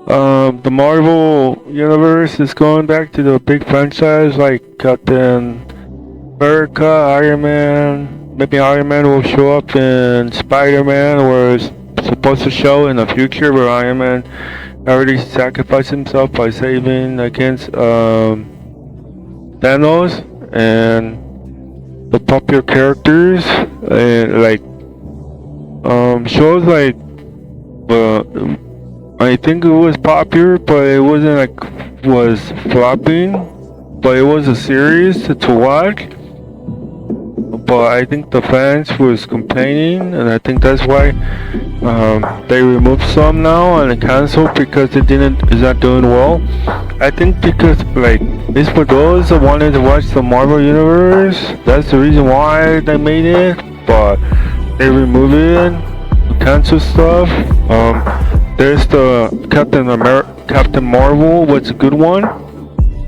The Marvel universe is going back to the big franchise like Captain America, Iron Man. Maybe Iron Man will show up in Spider-Man, where it's supposed to show in the future, where Iron Man already sacrificed himself by saving against Thanos and the popular characters and like shows like uh, I think it was popular, but it wasn't like was flopping. But it was a series to watch. But I think the fans was complaining, and I think that's why they removed some now and canceled because it didn't is not doing well. I think because like it's for those that wanted to watch the Marvel universe. That's the reason why they made it. But they removed it, cancel stuff. There's the Captain Marvel was a good one.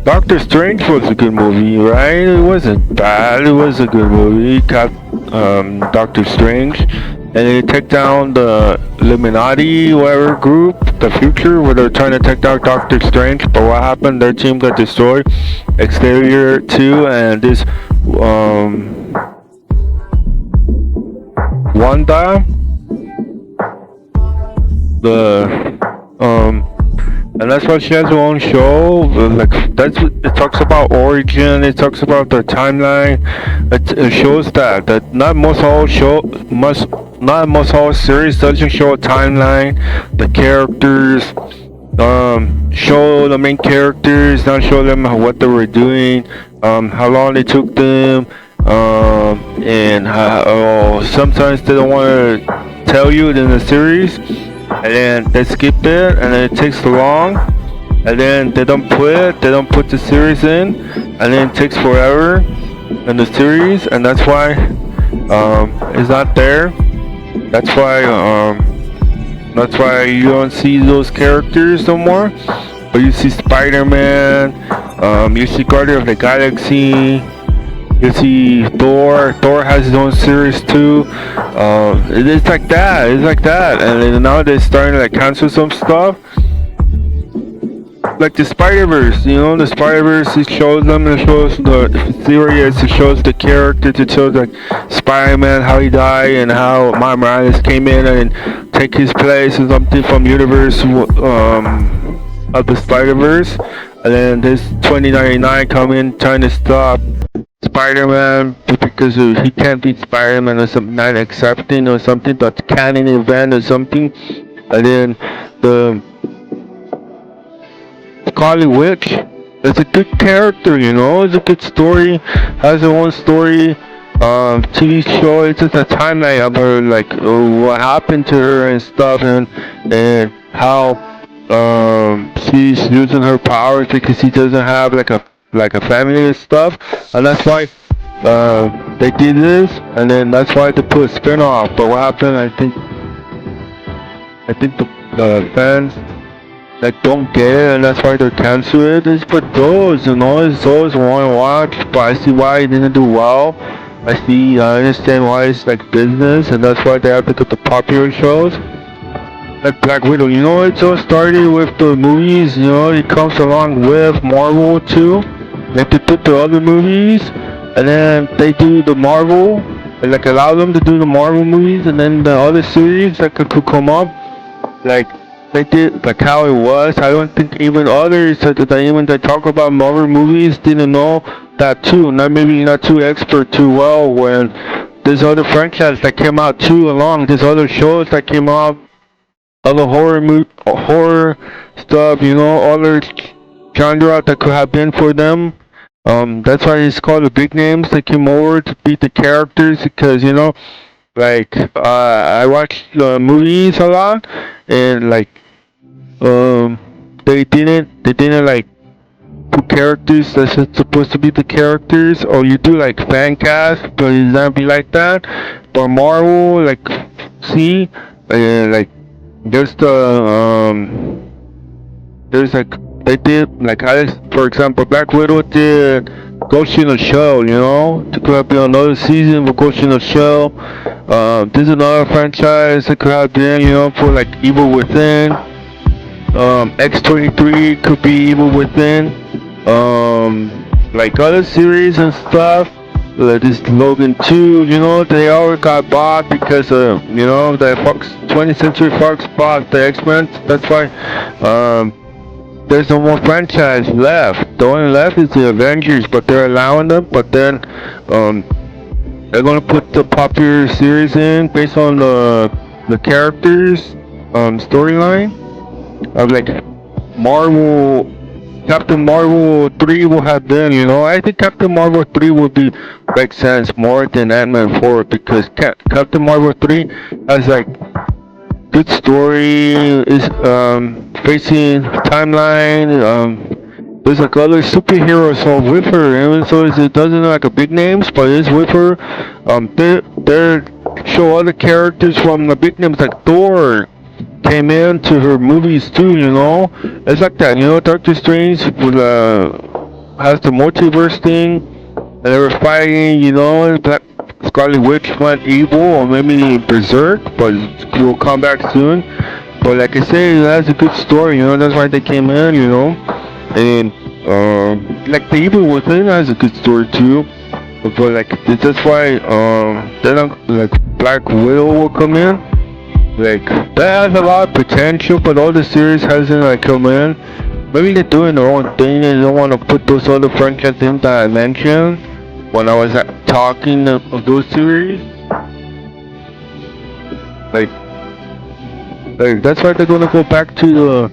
Doctor Strange was a good movie, right? It wasn't bad. It was a good movie. Doctor Strange, and they take down the Illuminati, whatever group, the future, where they're trying to take down Doctor Strange. But what happened? Their team got destroyed. Exterior 2 and this Wanda, the and that's why she has her own show. Like that's it talks about origin. It talks about the timeline. It shows that not most all series doesn't show a timeline. The characters, show the main characters, not show them what they were doing, how long it took them, and how sometimes they don't want to tell you it in the series. And then they skip it, and then it takes long, and then they don't put the series in, and then it takes forever in the series, and that's why it's not there. That's why you don't see those characters no more. But you see Spider-Man, you see Guardian of the Galaxy, you see Thor. Thor has his own series too. It's like that. It's like that. And then now they're starting to like cancel some stuff. Like the Spider-Verse, the Spider-Verse, it shows them, it shows the series, it shows the characters, it shows like Spider-Man, how he died, and how Miles Morales came in and take his place or something from universe of the Spider-Verse. And then this 2099 come in trying to stop Spider-Man because he can't beat Spider-Man or something, not accepting or something, that's canon event or something. And then the Scarlet Witch is a good character, it's a good story, has her own story. TV show, it's just a timeline of her, like what happened to her and stuff, and how she's losing her powers because she doesn't have like a family and stuff, and that's why they did this, and then that's why they put a spin-off. But what happened? I think the fans that don't get it, and that's why they're canceling it. It's for those, it's those who want to watch. But I see why it didn't do well. I understand why it's like business, and that's why they have to get the popular shows. Like Black Widow, it all started with the movies, it comes along with Marvel too. Like they put the other movies, and then they do the Marvel, and like allow them to do the Marvel movies, and then the other series that could come up, like they did, like how it was. I don't think even others that talk about Marvel movies didn't know that too. Not too expert too well when there's other franchises that came out too along. There's other shows that came out, other horror stuff, other genre that could have been for them. That's why it's called the big names that came over to beat the characters because like I watch movies a lot, and like they didn't like put characters that's supposed to be the characters, or you do like fan cast, but it's not be like that. But Marvel, like, see, like there's there's like they did like for example, Black Widow did Ghost in the Shell, to could have been another season for Ghost in the Shell. There's another franchise that could have been, for like Evil Within. X-23 could be Evil Within. Like other series and stuff. Like this Logan 2, they all got bought because the Fox 20th Century Fox bought the X-Men. That's why there's no more franchise left. The only left is the Avengers, but they're allowing them. But then they're gonna put the popular series in based on the characters storyline of like Marvel. Captain Marvel 3 will have been, I think Captain Marvel 3 would be make sense more than Ant-Man 4 because Captain Marvel 3 has like good story, is facing timeline, there's like other superheroes all with her, even so it doesn't like a big names, but it's with her. They show other characters from the big names like Thor came into her movies too, It's like that, Doctor Strange with has the multiverse thing, and they were fighting, and Black Scarlet Witch went evil, or maybe berserk, but we'll come back soon. But like I say, that's a good story, that's why they came in, and like the Evil Within has a good story too. But like that's why then like Black Widow will come in. Like that has a lot of potential, but all the series hasn't like come in. Maybe they're doing their own thing and they don't want to put those other franchises in that I mentioned when I was talking of those series. Like, that's why they're gonna go back to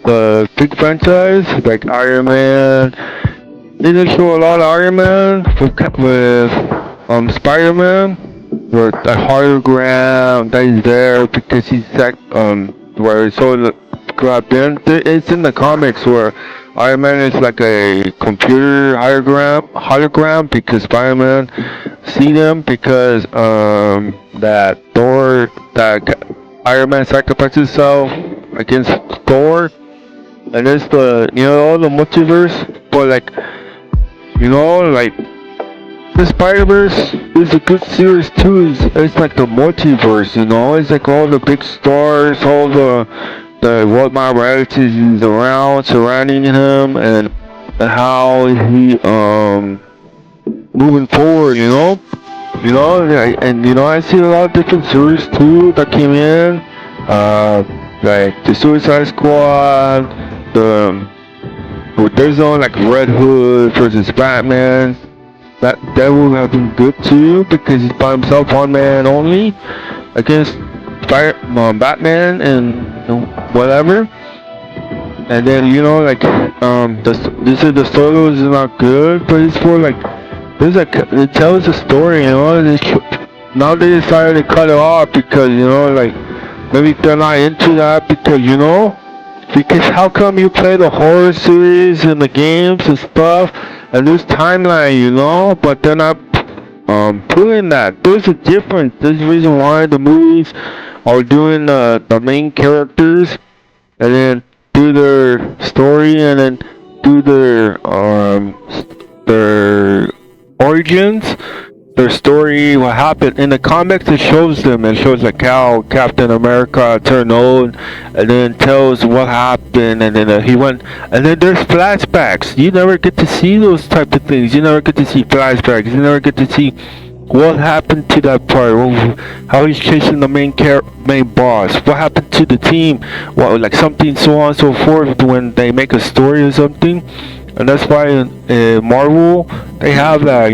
the big franchise like Iron Man. They didn't show a lot of Iron Man with Spider-Man. Where the hologram that is there because he's like where it's all grabbed in. It's in the comics where Iron Man is like a computer hologram because Spider-Man see them because that Iron Man sacrificed himself against Thor, and it's the all the multiverse, but like like the Spider-Verse is a good series too. It's like the multiverse, It's like all the big stars, all the what my relatives is around, surrounding him, and how he moving forward, and I see a lot of different series too that came in, like the Suicide Squad, there's no like Red Hood versus Batman. That would have been good too because he's by himself, one man only, against Batman and whatever. And then like this is the story is not good, but it's for like there's like it tells a story, Now they decided to cut it off because like maybe they're not into that because how come you play the horror series and the games and stuff and this timeline, but they're not putting that. There's a difference. There's a reason why the movies are doing the main characters and then do their story and then do their origins, their story, what happened. In the comics it shows them, it shows like how Captain America turned old and then tells what happened and then he went, and then there's flashbacks. You never get to see those type of things. You never get to see flashbacks. You never get to see what happened to that part, how he's chasing the main boss, what happened to the team, what like something so on and so forth when they make a story or something. And that's why in Marvel they have that,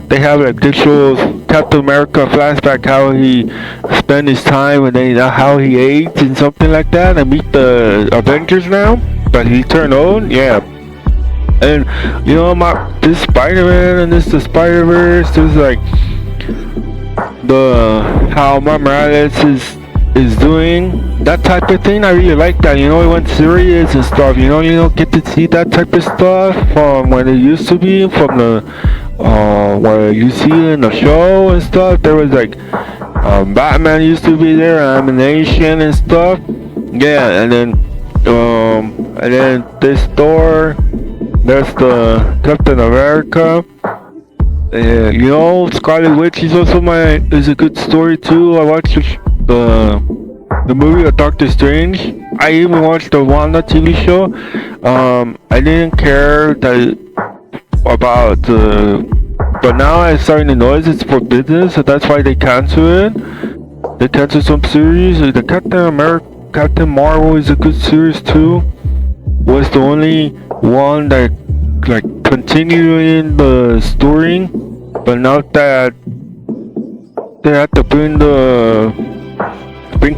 they have like they show Captain America flashback how he spent his time and then how he ate and something like that, and meet the Avengers now, but he turned old, yeah. And this Spider-Man and the Spider-Verse, there's like how my Morales is doing that type of thing. I really like that. It went serious and stuff. You don't get to see that type of stuff from when it used to be, from the where you see it in the show and stuff. There was like Batman used to be there, Animation and stuff. Yeah, and then this Thor. There's the Captain America. Scarlet Witch is also is a good story too. I watched the movie of Doctor Strange. I even watched the Wanda TV show. I didn't care about but now I'm starting to notice it's for business, so that's why they cancel it. They cancel some series. The Captain Marvel is a good series too. Was the only one that like continuing the story, but now that they have to bring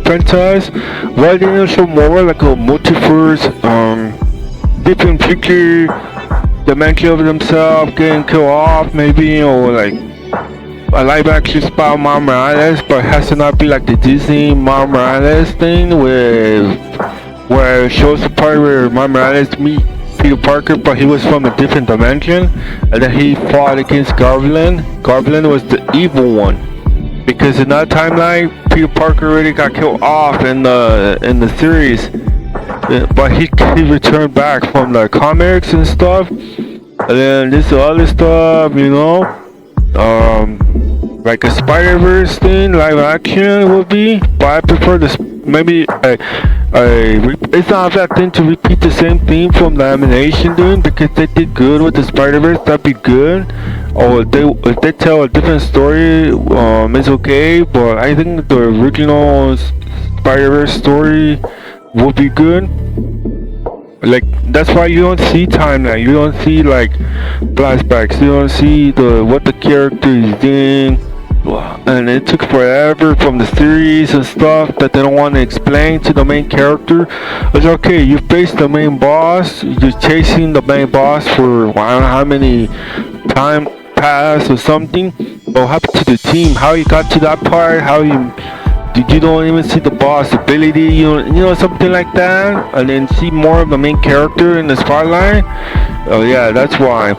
franchise, why didn't they show more like a multiverse, different future dimension of themselves getting killed off maybe, or like a live action spot Miles Morales, but it has to not be like the Disney Miles Morales thing where it shows the part where Miles Morales meet Peter Parker, but he was from a different dimension, and then he fought against Goblin. Goblin was the evil one, because in that timeline, Peter Parker already got killed off in the series, but he returned back from the comics and stuff, and then this other stuff, like a Spider-Verse thing, live action would be, but I prefer this. Maybe it's not that thing to repeat the same theme from the animation thing, because they did good with the Spider-Verse. That'd be good. Or if they tell a different story, it's okay. But I think the original Spider-Verse story would be good. Like, that's why you don't see timeline. You don't see like flashbacks. You don't see what the character is doing. And it took forever from the series and stuff that they don't want to explain to the main character. It's okay, you face the main boss, you're chasing the main boss for I don't know how many time passed or something. But what happened to the team? How you got to that part? You don't even see the boss ability, something like that, and then see more of the main character in the spotlight. Oh yeah, that's why.